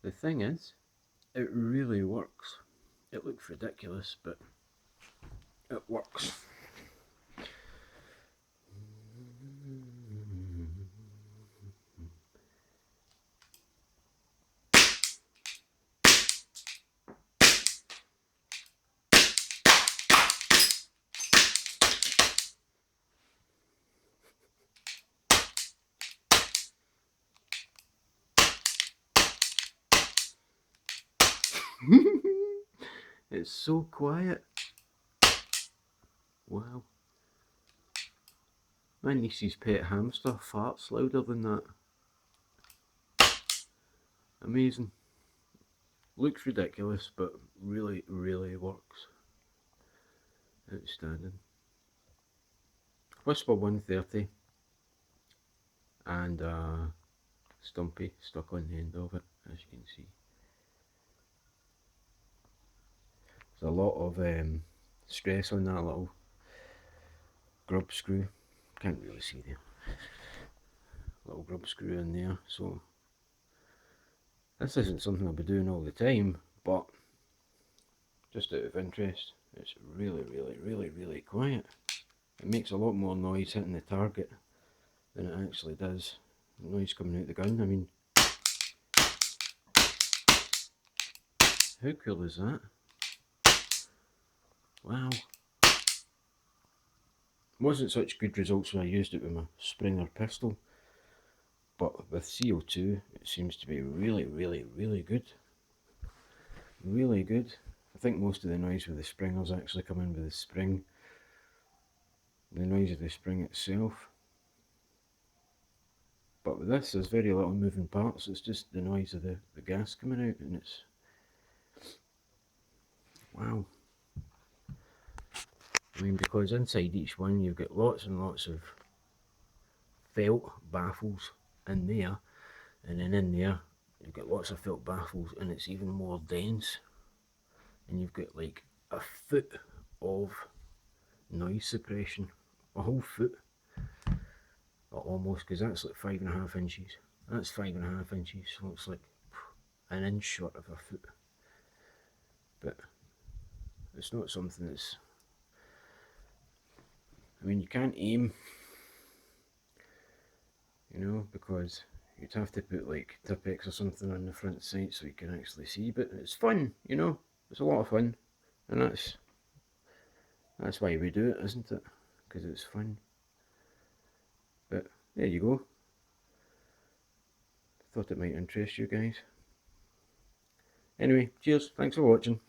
The thing is, it really works. It looks ridiculous, but it works. It's so quiet. Wow. My niece's pet hamster farts louder than that. Amazing. Looks ridiculous, but really, really works. Outstanding. Whisper 130 and Stumpy stuck on the end of it, as you can see. There's a lot of stress on that little grub screw. Can't really see the little grub screw in there, so this isn't something I'll be doing all the time, but just out of interest, it's really, really, really, really quiet. It makes a lot more noise hitting the target than it actually does the noise coming out the gun. I mean, how cool is that? Wow. Wasn't such good results when I used it with my Springer pistol, but with CO2 it seems to be really, really, really good. Really good. I think most of the noise with the Springers actually come in with the spring. The noise of the spring itself. But with this, there's very little moving parts. It's just the noise of the gas coming out, and it's... wow. I mean, because inside each one you've got lots and lots of felt baffles in there, and then in there you've got lots of felt baffles, and it's even more dense. And you've got like a foot of noise suppression, a whole foot, or almost, because that's like 5.5 inches. That's 5.5 inches, so it's like an inch short of a foot. But it's not something that's... I mean, you can't aim, you know, because you'd have to put like Tipex or something on the front sight so you can actually see, but it's fun, you know, it's a lot of fun, and that's why we do it, isn't it? Because it's fun. But there you go. Thought it might interest you guys. Anyway, cheers, thanks for watching.